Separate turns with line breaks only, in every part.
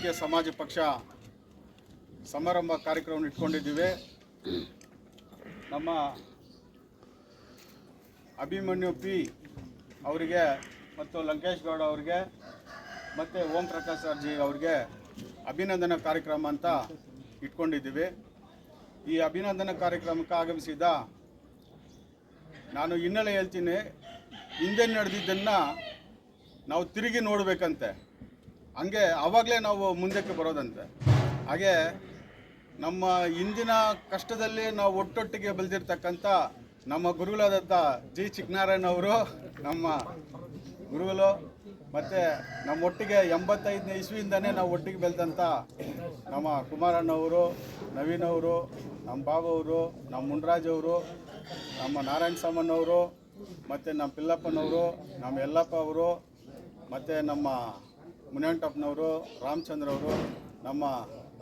ಭಾರತೀಯ ಸಮಾಜ ಪಕ್ಷ ಸಮಾರಂಭ ಕಾರ್ಯಕ್ರಮ ಇಟ್ಕೊಂಡಿದ್ದೀವಿ. ನಮ್ಮ ಅಭಿಮನ್ಯು ಪಿ ಅವರಿಗೆ ಮತ್ತು ಲಂಕೇಶ್ ಗೌಡ ಅವರಿಗೆ ಮತ್ತು ಓಂ ಪ್ರಕಾಶ್ ಅರ್ಜಿ ಅವರಿಗೆ ಅಭಿನಂದನಾ ಕಾರ್ಯಕ್ರಮ ಅಂತ ಇಟ್ಕೊಂಡಿದ್ದೀವಿ. ಈ ಅಭಿನಂದನಾ ಕಾರ್ಯಕ್ರಮಕ್ಕೆ ಆಗಮಿಸಿದ ನಾನು ಹಿನ್ನೆಲೆ ಹೇಳ್ತೀನಿ, ಹಿಂದೆ ನಡೆದಿದ್ದನ್ನು ನಾವು ತಿರುಗಿ ನೋಡಬೇಕಂತೆ, ಹಂಗೆ ಆವಾಗಲೇ ನಾವು ಮುಂದಕ್ಕೆ ಬರೋದಂತೆ. ಹಾಗೆ ನಮ್ಮ ಇಂದಿನ ಕಷ್ಟದಲ್ಲಿ ನಾವು ಒಟ್ಟೊಟ್ಟಿಗೆ ಬೆಳೆದಿರ್ತಕ್ಕಂಥ ನಮ್ಮ ಗುರುಗಳಾದಂಥ ಜಿ ಚಿಕ್ಕನಾರಾಯಣ ಅವರು ನಮ್ಮ ಗುರುಗಳು, ಮತ್ತು ನಮ್ಮ ಒಟ್ಟಿಗೆ 85ನೇ ಇಸ್ವಿಯಿಂದನೇ ನಾವು ಒಟ್ಟಿಗೆ ಬೆಳೆದಂಥ ನಮ್ಮ ಕುಮಾರಣ್ಣವರು, ನವೀನ್ ಅವರು, ನಮ್ಮ ಬಾಬು ಅವರು, ನಮ್ಮ ಮುನ್ರಾಜ್ ಅವರು, ನಮ್ಮ ನಾರಾಯಣ ಸಾಮಣ್ಣವರು, ಮತ್ತು ನಮ್ಮ ಪಿಲ್ಲಪ್ಪನವರು, ನಮ್ಮ ಯಲ್ಲಪ್ಪ ಅವರು, ಮತ್ತು ನಮ್ಮ ಮುನಿಯಂಟಪ್ಪನವರು, ರಾಮಚಂದ್ರ ಅವರು, ನಮ್ಮ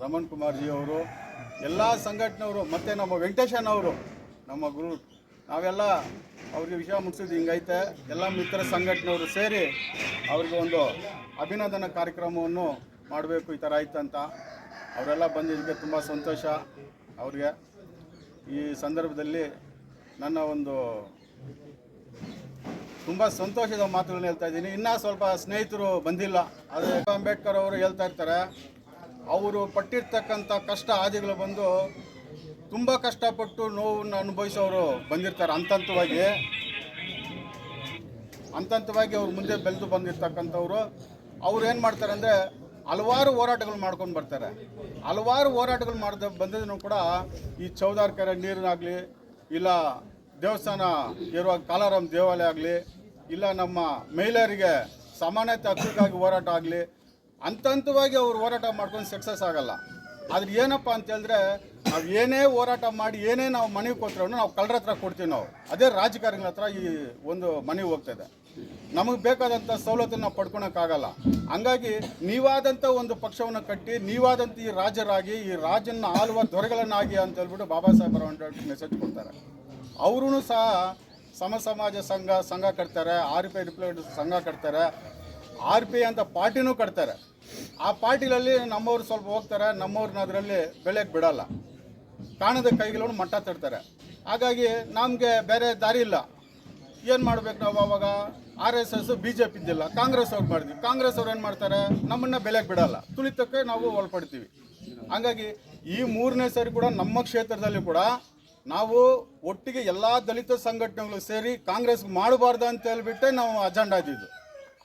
ರಮಣ್ ಕುಮಾರ್ ಜಿ ಅವರು, ಎಲ್ಲ ಸಂಘಟನೆಯವರು, ಮತ್ತು ನಮ್ಮ ವೆಂಕಟೇಶನವರು, ನಮ್ಮ ಗುರು, ನಾವೆಲ್ಲ ಅವ್ರಿಗೆ ವಿಷಯ ಮುಗಿಸಿದ್ದು ಹಿಂಗೈತೆ. ಎಲ್ಲ ಮಿತ್ರ ಸಂಘಟನೆಯವರು ಸೇರಿ ಅವ್ರಿಗೆ ಒಂದು ಅಭಿನಂದನಾ ಕಾರ್ಯಕ್ರಮವನ್ನು ಮಾಡಬೇಕು, ಈ ಥರ ಆಯ್ತಂತ ಅವರೆಲ್ಲ ಬಂದಿದ್ದಕ್ಕೆ ತುಂಬ ಸಂತೋಷ. ಅವ್ರಿಗೆ ಈ ಸಂದರ್ಭದಲ್ಲಿ ನನ್ನ ಒಂದು ತುಂಬ ಸಂತೋಷದ ಮಾತುಗಳನ್ನ ಹೇಳ್ತಾ ಇದ್ದೀನಿ. ಇನ್ನೂ ಸ್ವಲ್ಪ ಸ್ನೇಹಿತರು ಬಂದಿಲ್ಲ. ಅದೇ ಅಂಬೇಡ್ಕರ್ ಅವರು ಹೇಳ್ತಾ ಇರ್ತಾರೆ, ಅವರು ಪಟ್ಟಿರ್ತಕ್ಕಂಥ ಕಷ್ಟ ಹಾದಿಗಳು ಬಂದು ತುಂಬ ಕಷ್ಟಪಟ್ಟು ನೋವನ್ನು ಅನುಭವಿಸೋರು ಬಂದಿರ್ತಾರೆ. ಹಂತಂತವಾಗಿ ಅವ್ರು ಮುಂದೆ ಬೆಳೆದು ಬಂದಿರ್ತಕ್ಕಂಥವ್ರು. ಅವ್ರು ಏನು ಮಾಡ್ತಾರೆ ಅಂದರೆ ಹಲವಾರು ಹೋರಾಟಗಳು ಮಾಡ್ಕೊಂಡು ಬರ್ತಾರೆ. ಹಲವಾರು ಹೋರಾಟಗಳು ಬಂದಿದ್ದೂ ಕೂಡ ಈ ಚೌದಾರ್ ಕೆರೆ ನೀರಿನಾಗಲಿ, ಇಲ್ಲ ದೇವಸ್ಥಾನ ಇರುವಾಗ ಕಾಲಾರಾಮ್ ದೇವಾಲಯ ಆಗಲಿ, ಇಲ್ಲ ನಮ್ಮ ಮಹಿಳೆಯರಿಗೆ ಸಮಾನತೆ ಹಕ್ಕಿಗಾಗಿ ಹೋರಾಟ ಆಗಲಿ, ಹಂತವಾಗಿ ಅವ್ರು ಹೋರಾಟ ಮಾಡ್ಕೊಂಡು ಸಕ್ಸಸ್ ಆಗಲ್ಲ. ಆದ್ರೆ ಏನಪ್ಪ ಅಂತ ಹೇಳಿದ್ರೆ, ನಾವು ಏನೇ ಹೋರಾಟ ಮಾಡಿ ಏನೇ ನಾವು ಮನೆಗೆ ಕೊಟ್ಟರು ನಾವು ಕಳ್ಳರ ಹತ್ರ ಕೊಡ್ತೀವಿ. ನಾವು ಅದೇ ರಾಜಕಾರಣಿಗಳ ಹತ್ರ ಈ ಒಂದು ಮನೆಗೆ ಹೋಗ್ತಾಯಿದೆ. ನಮಗೆ ಬೇಕಾದಂಥ ಸವಲತ್ತನ್ನು ನಾವು ಪಡ್ಕೊಳಕ್ಕಾಗಲ್ಲ. ಹಂಗಾಗಿ ನೀವಾದಂಥ ಒಂದು ಪಕ್ಷವನ್ನು ಕಟ್ಟಿ, ನೀವಾದಂಥ ಈ ರಾಜರಾಗಿ, ಈ ರಾಜನ ಆಳುವ ದೊರೆಗಳನ್ನಾಗಿ ಅಂತ ಹೇಳ್ಬಿಟ್ಟು ಬಾಬಾ ಸಾಹೇಬರ ಮೆಸೇಜ್ ಕೊಡ್ತಾರೆ. ಅವರೂ ಸಹ ಸಮಾಜ ಸಂಘ ಕಟ್ತಾರೆ, RPI ರಿಪ್ಲೈಡ್ ಸಂಘ ಕಟ್ತಾರೆ, RPI ಅಂತ ಪಾರ್ಟಿನೂ ಕಟ್ತಾರೆ. ಆ ಪಾರ್ಟಿಲಲ್ಲಿ ನಮ್ಮವ್ರು ಸ್ವಲ್ಪ ಹೋಗ್ತಾರೆ, ನಮ್ಮವ್ರನ್ನ ಅದರಲ್ಲಿ ಬೆಳೆಯಕ್ಕೆ ಬಿಡಲ್ಲ, ಕಾಣದ ಕೈಗಳನ್ನು ಮಟ್ಟ ತಡ್ತಾರೆ. ಹಾಗಾಗಿ ನಮಗೆ ಬೇರೆ ದಾರಿ ಇಲ್ಲ. ಏನು ಮಾಡಬೇಕು ನಾವು? ಅವಾಗ RSS BJP ಇದ್ದಿಲ್ಲ, ಕಾಂಗ್ರೆಸ್ ಅವ್ರು ಮಾಡಿದ್ವಿ. ಕಾಂಗ್ರೆಸ್ ಅವ್ರು ಏನು ಮಾಡ್ತಾರೆ, ನಮ್ಮನ್ನು ಬೆಲೆಗೆ ಬಿಡಲ್ಲ, ತುಳಿತಕ್ಕೆ ನಾವು ಒಳಪಡ್ತೀವಿ. ಹಾಗಾಗಿ ಈ 3ನೇ ಸಾರಿ ಕೂಡ ನಮ್ಮ ಕ್ಷೇತ್ರದಲ್ಲಿ ಕೂಡ ನಾವು ಒಟ್ಟಿಗೆ ಎಲ್ಲ ದಲಿತ ಸಂಘಟನೆಗಳು ಸೇರಿ ಕಾಂಗ್ರೆಸ್ಗೆ ಮಾಡಬಾರ್ದು ಅಂತ ಹೇಳ್ಬಿಟ್ಟೆ ನಾವು ಅಜೆಂಡಾ ಇದ್ದಿದ್ದು.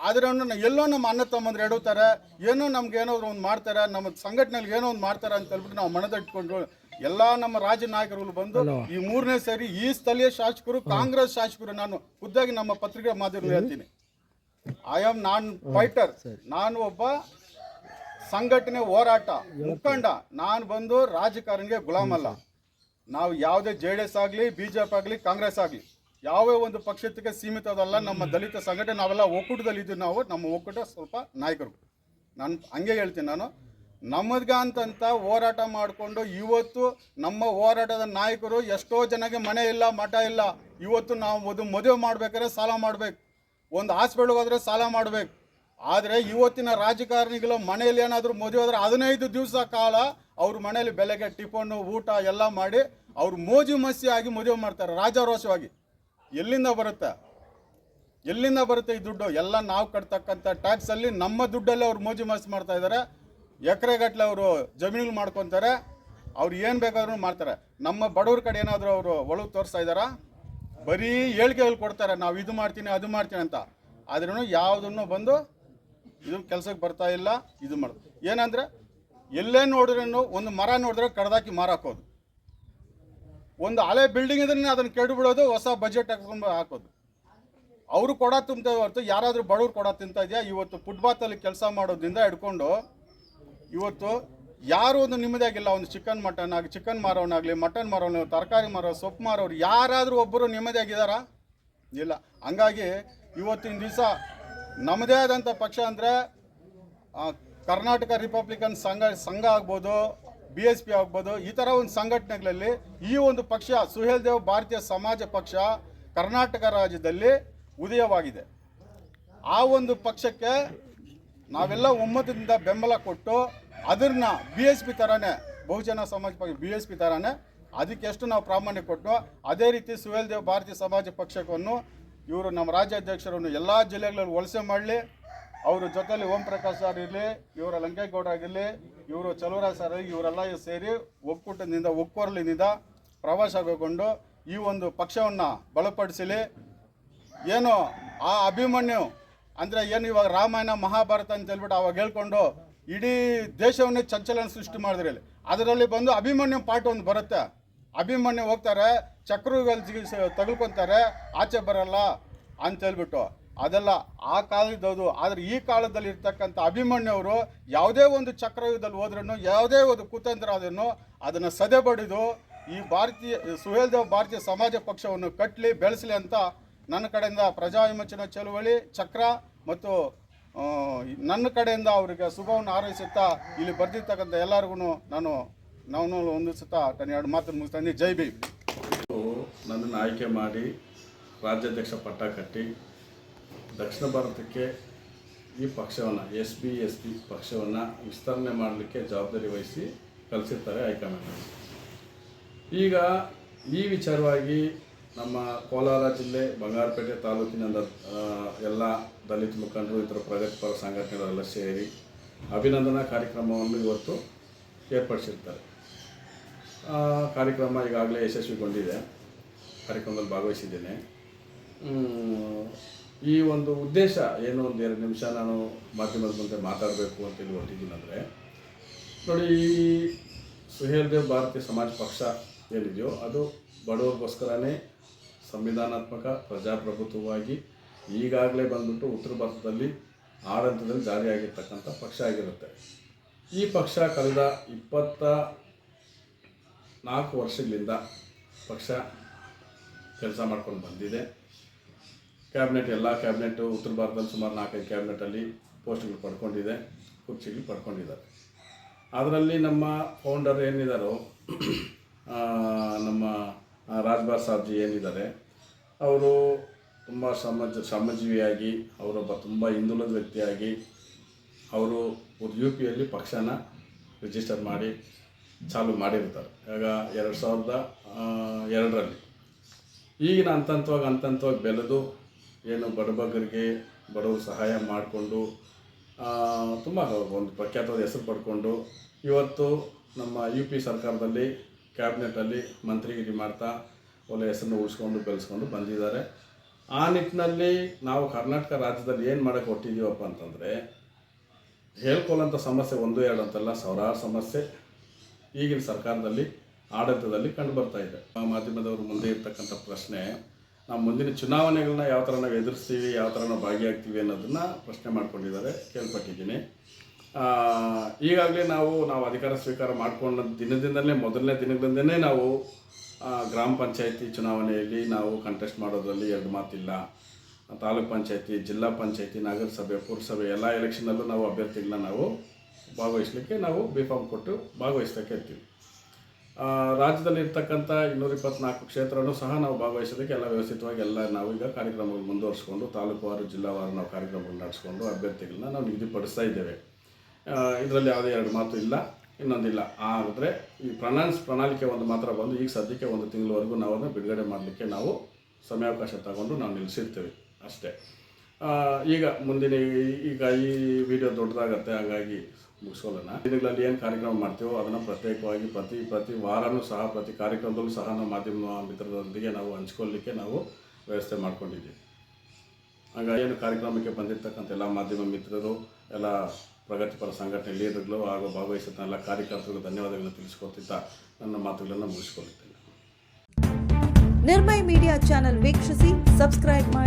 ಆದರೆ ಎಲ್ಲೋ ನಮ್ಮ ಅಣ್ಣ ತಮ್ಮಂದ್ರೆ ಎಡುತ್ತಾರೆ, ಏನೋ ನಮ್ಗೆ ಏನಾದ್ರು ಒಂದು ಮಾಡ್ತಾರೆ, ನಮ್ಮ ಸಂಘಟನೆಗೆ ಏನೋ ಒಂದು ಮಾಡ್ತಾರೆ ಅಂತ ಹೇಳ್ಬಿಟ್ಟು ನಾವು ಮನದಟ್ಕೊಂಡು ಎಲ್ಲ ನಮ್ಮ ರಾಜ್ಯ ನಾಯಕರುಗಳು ಬಂದು ಈ 3ನೇ ಸಾರಿ ಈ ಸ್ಥಳೀಯ ಶಾಸಕರು, ಕಾಂಗ್ರೆಸ್ ಶಾಸಕರು, ನಾನು ಖುದ್ದಾಗಿ ನಮ್ಮ ಪತ್ರಿಕೆ ಮಾಧ್ಯಮ ಹೇಳ್ತೀನಿ, ಐ ಆಮ್ ನಾನ್ ಫೈಟರ್, ನಾನು ಒಬ್ಬ ಸಂಘಟನೆ ಹೋರಾಟ ಮುಖಂಡ. ನಾನು ಬಂದು ರಾಜಕಾರಣಿಗೆ ಗುಲಾಮಲ್ಲ. ನಾವು ಯಾವುದೇ JDS ಆಗಲಿ, BJP ಆಗಲಿ, ಕಾಂಗ್ರೆಸ್ ಆಗಲಿ ಯಾವೇ ಒಂದು ಪಕ್ಷಕ್ಕೆ ಸೀಮಿತದಲ್ಲ. ನಮ್ಮ ದಲಿತ ಸಂಘಟನೆ ನಾವೆಲ್ಲ ಒಕ್ಕೂಟದಲ್ಲಿದ್ದು, ನಮ್ಮ ಒಕ್ಕೂಟ ಸ್ವಲ್ಪ ನಾಯಕರು. ನಾನು ಹಂಗೆ ಹೇಳ್ತೀನಿ, ನಾನು ನಮ್ಮದ್ಗ ಅಂತಂತ ಹೋರಾಟ ಮಾಡಿಕೊಂಡು ಇವತ್ತು ನಮ್ಮ ಹೋರಾಟದ ನಾಯಕರು ಎಷ್ಟೋ ಜನಕ್ಕೆ ಮನೆ ಇಲ್ಲ, ಮಠ ಇಲ್ಲ. ಇವತ್ತು ನಾವು ಒಂದು ಮದುವೆ ಮಾಡ್ಬೇಕಾದ್ರೆ ಸಾಲ ಮಾಡಬೇಕು, ಒಂದು ಹಾಸ್ಪಿಟ್ಲ್ಗೆ ಹೋದರೆ ಸಾಲ ಮಾಡಬೇಕು. ಆದರೆ ಇವತ್ತಿನ ರಾಜಕಾರಣಿಗಳು ಮನೆಯಲ್ಲಿ ಏನಾದರೂ ಮದುವೆ ಆದರೆ 15 ದಿವಸ ಕಾಲ ಅವ್ರ ಮನೆಯಲ್ಲಿ ಬೆಳಗ್ಗೆ ಟಿಫನ್ನು ಊಟ ಎಲ್ಲ ಮಾಡಿ ಅವ್ರು ಮೋಜು ಮಸ್ತಿ ಆಗಿ ಮದುವೆ ಮಾಡ್ತಾರೆ ರಾಜಾರೋಷವಾಗಿ. ಎಲ್ಲಿಂದ ಬರುತ್ತೆ ಈ ದುಡ್ಡು? ಎಲ್ಲ ನಾವು ಕಟ್ತಕ್ಕಂಥ ಟ್ಯಾಕ್ಸಲ್ಲಿ ನಮ್ಮ ದುಡ್ಡಲ್ಲಿ ಅವ್ರು ಮೋಜು ಮಸ್ತಿ ಮಾಡ್ತಾ ಇದ್ದಾರೆ. ಎಕರೆಗಟ್ಟಲೆ ಅವರು ಜಮೀನು ಮಾಡ್ಕೊತಾರೆ, ಅವ್ರು ಏನು ಬೇಕಾದ್ರೂ ಮಾಡ್ತಾರೆ. ನಮ್ಮ ಬಡವ್ರ ಕಡೆ ಏನಾದರೂ ಅವರು ಒಳಗೆ ತೋರಿಸ್ತಾ ಇದ್ದಾರಾ? ಬರೀ ಹೇಳಿಕೆ ಕೊಡ್ತಾರೆ, ನಾವು ಇದು ಮಾಡ್ತೀನಿ ಅದು ಮಾಡ್ತೀನಿ ಅಂತ. ಆದ್ರೂ ಯಾವುದನ್ನು ಬಂದು ಇದು ಕೆಲಸಕ್ಕೆ ಬರ್ತಾ ಇಲ್ಲ. ಇದು ಮಾಡೋದು ಏನಂದರೆ, ಎಲ್ಲೇ ನೋಡಿದ್ರೂ ಒಂದು ಮರ ನೋಡಿದ್ರೆ ಕಡ್ದಾಕಿ ಮಾರಾಕೋದು, ಒಂದು ಹಳೆ ಬಿಲ್ಡಿಂಗ್ ಇದ್ರೆ ಅದನ್ನು ಕೆಡು ಬಿಡೋದು, ಹೊಸ ಬಜೆಟ್ ಹಾಕೊಂಡು ಹಾಕೋದು. ಅವರು ಕೊಡ ತುಂಬ್ತಾ ಹೊರತು ಯಾರಾದರೂ ಬಡವ್ರು ಕೊಡ ತಿಂತಾ ಇದೆಯಾ? ಇವತ್ತು ಫುಟ್ಪಾತಲ್ಲಿ ಕೆಲಸ ಮಾಡೋದ್ರಿಂದ ಹಿಡ್ಕೊಂಡು ಇವತ್ತು ಯಾರು ಒಂದು ನೆಮ್ಮದಿಯಾಗಿಲ್ಲ. ಒಂದು ಚಿಕನ್ ಮಾರೋನಾಗಲಿ, ಮಟನ್ ಮಾರೋನು, ತರಕಾರಿ ಮಾರೋ, ಸೊಪ್ಪು ಮಾರೋರು ಯಾರಾದರೂ ಒಬ್ಬರು ನೆಮ್ಮದಿಯಾಗಿದ್ದಾರಾ? ಇಲ್ಲ. ಹಂಗಾಗಿ ಇವತ್ತಿನ ದಿವಸ ನಮ್ಮದೇ ಆದಂಥ ಪಕ್ಷ ಅಂದರೆ ಕರ್ನಾಟಕ ರಿಪಬ್ಲಿಕನ್ ಸಂಘ ಆಗ್ಬೋದು, BSP ಆಗ್ಬೋದು, ಈ ಥರ ಒಂದು ಸಂಘಟನೆಗಳಲ್ಲಿ ಈ ಒಂದು ಪಕ್ಷ ಸುಹೇಲ್ ದೇವ್ ಭಾರತೀಯ ಸಮಾಜ ಪಕ್ಷ ಕರ್ನಾಟಕ ರಾಜ್ಯದಲ್ಲಿ ಉದಯವಾಗಿದೆ. ಆ ಒಂದು ಪಕ್ಷಕ್ಕೆ ನಾವೆಲ್ಲ ಒಮ್ಮತದಿಂದ ಬೆಂಬಲ ಕೊಟ್ಟು ಅದನ್ನ BSP ಥರನೇ ಬಹುಜನ ಸಮಾಜ ಪಕ್ಷ BSP ಥರನೇ ಅದಕ್ಕೆ ಎಷ್ಟು ನಾವು ಪ್ರಾಮಾಣ್ಯ ಕೊಟ್ಟು ಅದೇ ರೀತಿ ಸುಹೇಲ್ದೇವ್ ಭಾರತೀಯ ಸಮಾಜ ಪಕ್ಷವನ್ನು ಇವರು ನಮ್ಮ ರಾಜ್ಯಾಧ್ಯಕ್ಷರನ್ನು ಎಲ್ಲ ಜಿಲ್ಲೆಗಳಲ್ಲಿ ವಲಸೆ ಮಾಡಲಿ. ಅವ್ರ ಜೊತೆಲಿ ಓಂ ಪ್ರಕಾಶ್ ಸರ್ ಇರಲಿ, ಇವರ ಲಂಕೇಗೌಡ ಆಗಿರಲಿ, ಇವರು ಚಲುವರಾಜ್ ಸರ್ ಇವರೆಲ್ಲ ಸೇರಿ ಒಕ್ಕೂಟದಿಂದ ಒಕ್ಕೊರಲಿನಿಂದ ಪ್ರವಾಸ ಕೈಗೊಂಡು ಈ ಒಂದು ಪಕ್ಷವನ್ನು ಬಲಪಡಿಸಲಿ. ಏನು ಆ ಅಭಿಮನ್ಯು ಅಂದರೆ ಏನು ಇವಾಗ ರಾಮಾಯಣ ಮಹಾಭಾರತ ಅಂತ ಹೇಳ್ಬಿಟ್ಟು ಅವಾಗ ಹೇಳ್ಕೊಂಡು ಇಡೀ ದೇಶವನ್ನೇ ಚಂಚಲನ ಸೃಷ್ಟಿ ಮಾಡಿದ್ರಿ. ಅದರಲ್ಲಿ ಬಂದು ಅಭಿಮನ್ಯು ಪಾಠ ಒಂದು ಬರುತ್ತೆ. ಅಭಿಮನ್ಯು ಹೋಗ್ತಾರೆ, ಚಕ್ರಗಳಲ್ಲಿ ತಗೊಳ್ಕೊತಾರೆ, ಆಚೆ ಬರಲ್ಲ ಅಂತ ಹೇಳ್ಬಿಟ್ಟು ಅದೆಲ್ಲ ಆ ಕಾಲದದು. ಆದರೆ ಈ ಕಾಲದಲ್ಲಿ ಇರ್ತಕ್ಕಂಥ ಅಭಿಮನ್ಯವರು ಯಾವುದೇ ಒಂದು ಚಕ್ರಯುದ್ಧದಲ್ಲಿ ಹೋದ್ರೂ ಯಾವುದೇ ಒಂದು ಕುತಂತ್ರ ಆದ್ರೂ ಅದನ್ನು ಸದೆ ಬಡಿದು ಈ ಸುಹೇಲ್ದೇವ್ ಭಾರತೀಯ ಸಮಾಜ ಪಕ್ಷವನ್ನು ಕಟ್ಟಲಿ ಬೆಳೆಸಲಿ ಅಂತ ನನ್ನ ಕಡೆಯಿಂದ ಪ್ರಜಾ ವಿಮೋಚನಾ ಚಳುವಳಿ ಚಕ್ರ ಮತ್ತು ನನ್ನ ಕಡೆಯಿಂದ ಅವರಿಗೆ ಶುಭವನ್ನು ಹಾರೈಸುತ್ತಾ ಇಲ್ಲಿ ಬರ್ದಿರ್ತಕ್ಕಂಥ ಎಲ್ಲರಿಗೂ ನಾನು ಹೊಂದಿಸುತ್ತಾ ನನ್ನ 2 ಮಾತು ಮುಗಿಸ್ತಾನೆ. ಜೈ ಭೀಮ್.
ನನ್ನನ್ನು ಆಯ್ಕೆ ಮಾಡಿ ರಾಜ್ಯಾಧ್ಯಕ್ಷ ಪಟ್ಟ ಕಟ್ಟಿ ದಕ್ಷಿಣ ಭಾರತಕ್ಕೆ ಈ ಪಕ್ಷವನ್ನು SB ಪಕ್ಷವನ್ನು ವಿಸ್ತರಣೆ ಮಾಡಲಿಕ್ಕೆ ಜವಾಬ್ದಾರಿ ವಹಿಸಿ ಕಳಿಸಿರ್ತಾರೆ ಹೈಕಮಾಂಡ್. ಈಗ ಈ ವಿಚಾರವಾಗಿ ನಮ್ಮ ಕೋಲಾರ ಜಿಲ್ಲೆ ಬಂಗಾರಪೇಟೆ ತಾಲೂಕಿನ ಎಲ್ಲ ದಲಿತ ಮುಖಂಡರು ಇತರ ಪ್ರಗತಿಪರ ಸಂಘಟನೆಗಳೆಲ್ಲ ಸೇರಿ ಅಭಿನಂದನಾ ಕಾರ್ಯಕ್ರಮವನ್ನು ಇವತ್ತು ಏರ್ಪಡಿಸಿರ್ತಾರೆ. ಕಾರ್ಯಕ್ರಮ ಈಗಾಗಲೇ ಯಶಸ್ವಿಗೊಂಡಿದೆ. ಕಾರ್ಯಕ್ರಮದಲ್ಲಿ ಭಾಗವಹಿಸಿದ್ದೇನೆ. ಈ ಒಂದು ಉದ್ದೇಶ ಏನು, ಒಂದು 2 ನಿಮಿಷ ನಾನು ಮಾಧ್ಯಮದ ಮುಂದೆ ಮಾತಾಡಬೇಕು ಅಂತೇಳಿ ಹೊರಟಿದ್ದೀನಿ. ಅಂದರೆ ನೋಡಿ, ಈ ಸುಹೇಲ್ದೇವ್ ಭಾರತೀಯ ಸಮಾಜ ಪಕ್ಷ ಏನಿದೆಯೋ ಅದು ಬಡವರಿಗೋಸ್ಕರನೇ ಸಂವಿಧಾನಾತ್ಮಕ ಪ್ರಜಾಪ್ರಭುತ್ವವಾಗಿ ಈಗಾಗಲೇ ಬಂದ್ಬಿಟ್ಟು ಉತ್ತರ ಭಾರತದಲ್ಲಿ ಆಡಳಿತದಲ್ಲಿ ಜಾರಿಯಾಗಿರ್ತಕ್ಕಂಥ ಪಕ್ಷ ಆಗಿರುತ್ತೆ. ಈ ಪಕ್ಷ ಕಳೆದ 24 ವರ್ಷಗಳಿಂದ ಪಕ್ಷ ಕೆಲಸ ಮಾಡ್ಕೊಂಡು ಬಂದಿದೆ. ಕ್ಯಾಬಿನೆಟ್ ಎಲ್ಲ ಕ್ಯಾಬಿನೆಟ್ಟು ಉತ್ತರ ಭಾರತದಲ್ಲಿ ಸುಮಾರು 4-5 ಕ್ಯಾಬಿನೆಟಲ್ಲಿ ಪೋಸ್ಟ್ಗಳು ಪಡ್ಕೊಂಡಿದೆ, ಕುರ್ಚಿಗಳು ಪಡ್ಕೊಂಡಿದ್ದಾರೆ. ಅದರಲ್ಲಿ ನಮ್ಮ ಫೌಂಡರ್ ಏನಿದ್ದಾರೋ ನಮ್ಮ ರಾಜ್ಬಾರ್ ಸಾಬ್ಜಿ ಏನಿದ್ದಾರೆ, ಅವರು ತುಂಬ ಶ್ರಮಜೀವಿಯಾಗಿ ಅವರೊಬ್ಬ ತುಂಬ ಹಿಂದುಳಿದ ವ್ಯಕ್ತಿಯಾಗಿ ಅವರು UPಯಲ್ಲಿ ಪಕ್ಷನ ರಿಜಿಸ್ಟರ್ ಮಾಡಿ ಚಾಲು ಮಾಡಿರ್ತಾರೆ. ಆಗ 2002ರಲ್ಲಿ. ಈಗಿನ ಹಂತವಾಗಿ ಬೆಳೆದು ಏನು ಬಡಬಗ್ಗರಿಗೆ ಬಡವರು ಸಹಾಯ ಮಾಡಿಕೊಂಡು ತುಂಬ ಒಂದು ಪ್ರಖ್ಯಾತವಾದ ಹೆಸರು ಪಡ್ಕೊಂಡು ಇವತ್ತು ನಮ್ಮ UP ಸರ್ಕಾರದಲ್ಲಿ ಕ್ಯಾಬಿನೆಟಲ್ಲಿ ಮಂತ್ರಿಗಿರಿ ಮಾಡ್ತಾ ಒಳ್ಳೆ ಹೆಸರನ್ನು ಉಳಿಸ್ಕೊಂಡು ಬೆಳೆಸ್ಕೊಂಡು ಬಂದಿದ್ದಾರೆ. ಆ ನಿಟ್ಟಿನಲ್ಲಿ ನಾವು ಕರ್ನಾಟಕ ರಾಜ್ಯದಲ್ಲಿ ಏನು ಮಾಡೋಕ್ಕೆ ಹೊಟ್ಟಿದ್ದೀವಪ್ಪ ಅಂತಂದರೆ, ಹೇಳ್ಕೊಳ್ಳೋಂಥ ಸಮಸ್ಯೆ 1-2 ಅಂತಲ್ಲ, ಸಾವಿರಾರು ಸಮಸ್ಯೆ ಈಗಿನ ಸರ್ಕಾರದಲ್ಲಿ ಆಡಳಿತದಲ್ಲಿ ಕಂಡು ಬರ್ತಾ ಇದೆ. ಮಾಧ್ಯಮದವರು ಮುಂದೆ ಇರ್ತಕ್ಕಂಥ ಪ್ರಶ್ನೆ, ನಾವು ಮುಂದಿನ ಚುನಾವಣೆಗಳನ್ನ ಯಾವ ಥರ ನಾವು ಎದುರಿಸ್ತೀವಿ, ಯಾವ ಥರ ನಾವು ಭಾಗಿಯಾಗ್ತೀವಿ ಅನ್ನೋದನ್ನು ಪ್ರಶ್ನೆ ಮಾಡ್ಕೊಂಡಿದ್ದಾರೆ, ಕೇಳ್ಪಟ್ಟಿದ್ದೀನಿ. ಈಗಾಗಲೇ ನಾವು ಅಧಿಕಾರ ಸ್ವೀಕಾರ ಮಾಡಿಕೊಂಡ ದಿನದಿಂದಲೇ ಮೊದಲನೇ ದಿನಗಳಿಂದಲೇ ನಾವು ಗ್ರಾಮ ಪಂಚಾಯತಿ ಚುನಾವಣೆಯಲ್ಲಿ ನಾವು ಕಂಟೆಸ್ಟ್ ಮಾಡೋದ್ರಲ್ಲಿ 2 ಮಾತಿಲ್ಲ. ತಾಲೂಕ್ ಪಂಚಾಯತಿ, ಜಿಲ್ಲಾ ಪಂಚಾಯತಿ, ನಗರಸಭೆ, ಪುರಸಭೆ ಎಲ್ಲ ಎಲೆಕ್ಷನ್ನಲ್ಲೂ ನಾವು ಅಭ್ಯರ್ಥಿಗಳನ್ನ ನಾವು ಭಾಗವಹಿಸಲಿಕ್ಕೆ ನಾವು B.Pharm ಕೊಟ್ಟು ಭಾಗವಹಿಸಲಿಕ್ಕೆ ಇರ್ತೀವಿ. ರಾಜ್ಯದಲ್ಲಿ ಇರ್ತಕ್ಕಂಥ 224 ಕ್ಷೇತ್ರನೂ ಸಹ ನಾವು ಭಾಗವಹಿಸೋದಕ್ಕೆ ಎಲ್ಲ ವ್ಯವಸ್ಥಿತವಾಗಿ ಎಲ್ಲ ನಾವು ಈಗ ಕಾರ್ಯಕ್ರಮಗಳು ಮುಂದುವರಿಸ್ಕೊಂಡು ತಾಲೂಕುವಾರು ಜಿಲ್ಲಾವಾರು ನಾವು ಕಾರ್ಯಕ್ರಮಗಳು ನಡೆಸ್ಕೊಂಡು ಅಭ್ಯರ್ಥಿಗಳನ್ನ ನಾವು ನಿಗದಿಪಡಿಸ್ತಾ ಇದ್ದೇವೆ. ಇದರಲ್ಲಿ ಯಾವುದೇ 2 ಮಾತು ಇಲ್ಲ, ಇನ್ನೊಂದಿಲ್ಲ. ಆದರೆ ಈ ಪ್ರಣಾಳಿಕೆ ಒಂದು ಮಾತ್ರ ಬಂದು ಈಗ ಸದ್ಯಕ್ಕೆ 1 ತಿಂಗಳವರೆಗೂ ನಾವು ಅದನ್ನು ಬಿಡುಗಡೆ ಮಾಡಲಿಕ್ಕೆ ನಾವು ಸಮಯಾವಕಾಶ ತಗೊಂಡು ನಾವು ನಿಲ್ಲಿಸಿರ್ತೀವಿ ಅಷ್ಟೇ. ಈಗ ಮುಂದಿನ ಈಗ ಈ ವಿಡಿಯೋ ದೊಡ್ಡದಾಗತ್ತೆ, ಹಾಗಾಗಿ ಮುಗಿಸೋಲ್ಲ. ದಿನಗಳಲ್ಲಿ ಏನು ಕಾರ್ಯಕ್ರಮ ಮಾಡ್ತೀವೋ ಅದನ್ನು ಪ್ರತ್ಯೇಕವಾಗಿ ಪ್ರತಿ ವಾರನೂ ಸಹ ಪ್ರತಿ ಕಾರ್ಯಕ್ರಮದಲ್ಲೂ ಸಹ ನಾವು ಮಾಧ್ಯಮ ಮಿತ್ರರೊಂದಿಗೆ ನಾವು ಹಂಚ್ಕೊಳ್ಳಿಕ್ಕೆ ನಾವು ವ್ಯವಸ್ಥೆ ಮಾಡ್ಕೊಂಡಿದ್ದೀವಿ. ಹಾಗಾಗಿ ಏನು ಕಾರ್ಯಕ್ರಮಕ್ಕೆ ಬಂದಿರತಕ್ಕಂಥ ಎಲ್ಲ ಮಾಧ್ಯಮ ಮಿತ್ರರು, ಎಲ್ಲ ಪ್ರಗತಿಪರ ಸಂಘಟನೆ ಲೀಡರ್ಗಳು ಹಾಗೂ ಭಾಗವಹಿಸಿದ ಎಲ್ಲ ಕಾರ್ಯಕರ್ತರಿಗೆ ಧನ್ಯವಾದಗಳನ್ನು ತಿಳಿಸ್ಕೊಳ್ತಾ ನನ್ನ ಮಾತುಗಳನ್ನು ಮುಗಿಸ್ಕೊಳ್ಳುತ್ತೇನೆ.
ನಿರ್ಮಯ್ ಮೀಡಿಯಾ ಚಾನೆಲ್ ವೀಕ್ಷಿಸಿ, ಸಬ್ಸ್ಕ್ರೈಬ್ ಮಾಡಿ.